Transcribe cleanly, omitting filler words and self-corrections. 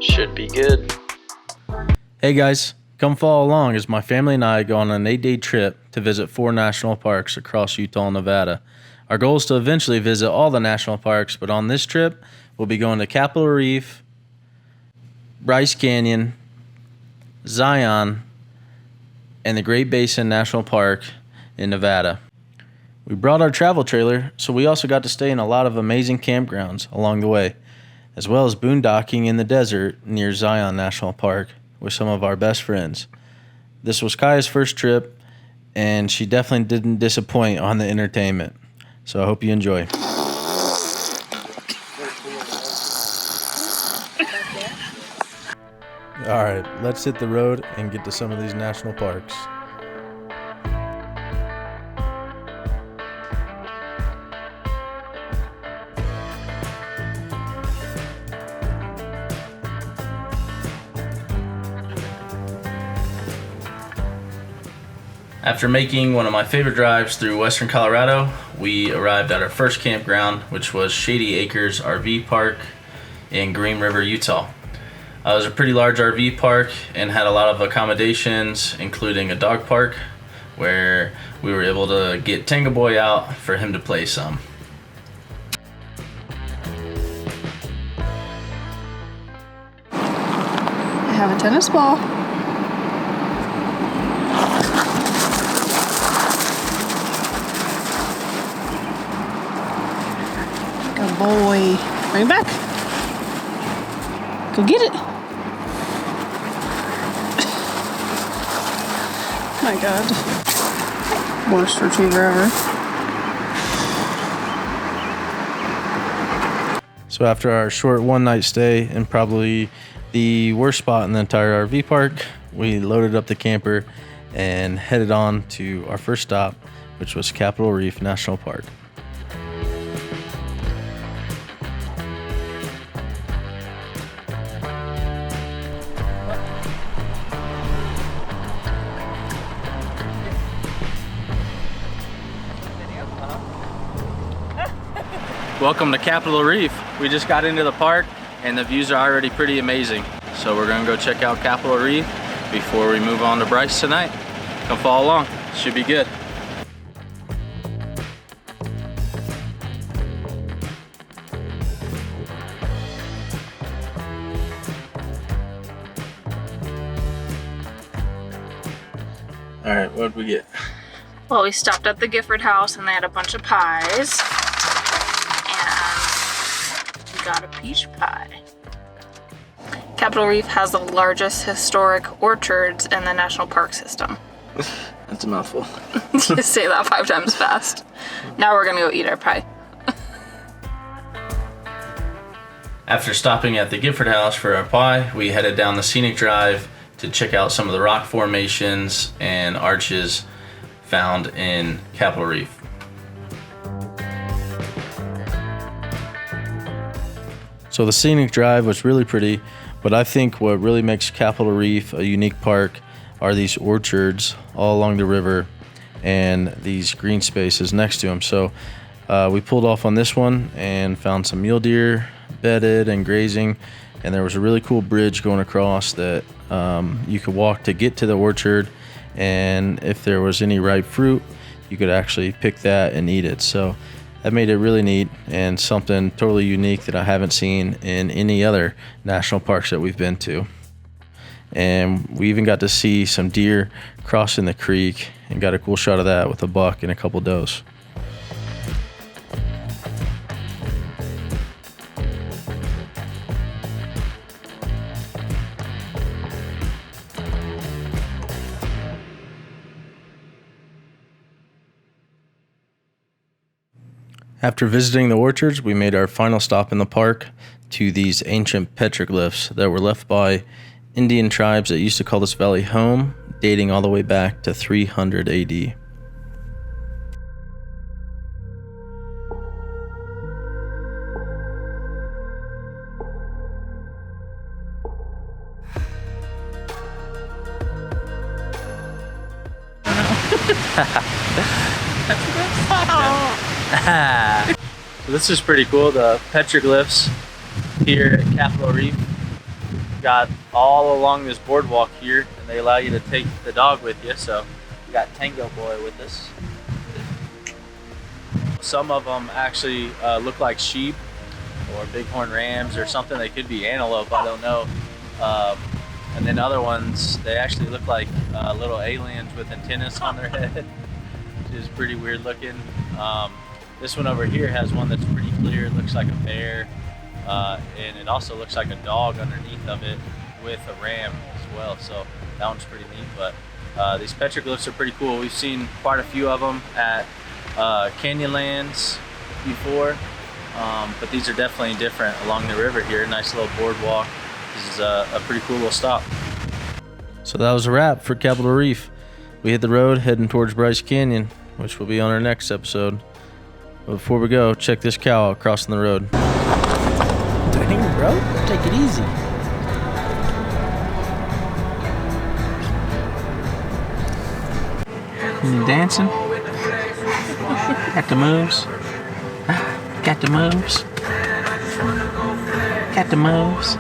Should be good. Hey guys, come follow along as my family and I go on an 8-day trip to visit 4 national parks across Utah and Nevada. Our goal is to eventually visit all the national parks, but on this trip, we'll be going to Capitol Reef, Bryce Canyon, Zion, and the Great Basin National Park in Nevada. We brought our travel trailer, so we also got to stay in a lot of amazing campgrounds along the way, as well as boondocking in the desert near Zion National Park with some of our best friends. This was Kaya's first trip, and she definitely didn't disappoint on the entertainment. So I hope you enjoy. All right, let's hit the road and get to some of these national parks. After making one of my favorite drives through western Colorado, we arrived at our first campground, which was Shady Acres RV Park in Green River, Utah. It was a pretty large RV park and had a lot of accommodations, including a dog park, where we were able to get Tango Boy out for him to play some. I have a tennis ball. Good boy. Bring it back. Go get it. My God. Worst retriever ever. So after our short one-night stay in probably the worst spot in the entire RV park, we loaded up the camper and headed on to our first stop, which was Capitol Reef National Park. Welcome to Capitol Reef. We just got into the park and the views are already pretty amazing. So we're gonna go check out Capitol Reef before we move on to Bryce tonight. Come follow along, should be good. All right, what did we get? Well, we stopped at the Gifford House and they had a bunch of pies. And we got a peach pie. Capitol Reef has the largest historic orchards in the national park system. That's a mouthful. Just say that 5 times fast. Now we're gonna go eat our pie. After stopping at the Gifford House for our pie, we headed down the Scenic Drive to check out some of the rock formations and arches found in Capitol Reef. So the Scenic Drive was really pretty, but I think what really makes Capitol Reef a unique park are these orchards all along the river and these green spaces next to them. So we pulled off on this one and found some mule deer bedded and grazing, and there was a really cool bridge going across that you could walk to get to the orchard, and if there was any ripe fruit, you could actually pick that and eat it. So that made it really neat and something totally unique that I haven't seen in any other national parks that we've been to. And we even got to see some deer crossing the creek and got a cool shot of that with a buck and a couple does. After visiting the orchards, we made our final stop in the park to these ancient petroglyphs that were left by Indian tribes that used to call this valley home, dating all the way back to 300 AD. So this is pretty cool, the petroglyphs here at Capitol Reef. got all along this boardwalk here, and they allow you to take the dog with you. So we got Tango Boy with us. Some of them actually look like sheep or bighorn rams or something. They could be antelope, I don't know. And then other ones, they actually look like little aliens with antennas on their head, which is pretty weird looking. This one over here has one that's pretty clear. It looks like a bear, and it also looks like a dog underneath of it with a ram as well. So that one's pretty neat. But these petroglyphs are pretty cool. We've seen quite a few of them at Canyonlands before, but these are definitely different along the river here. Nice little boardwalk. This is a pretty cool little stop. So that was a wrap for Capitol Reef. We hit the road heading towards Bryce Canyon, which will be on our next episode. But before we go, check this cow out crossing the road. Dang, bro, take it easy. You dancing? Got the moves? Got the moves? Got the moves?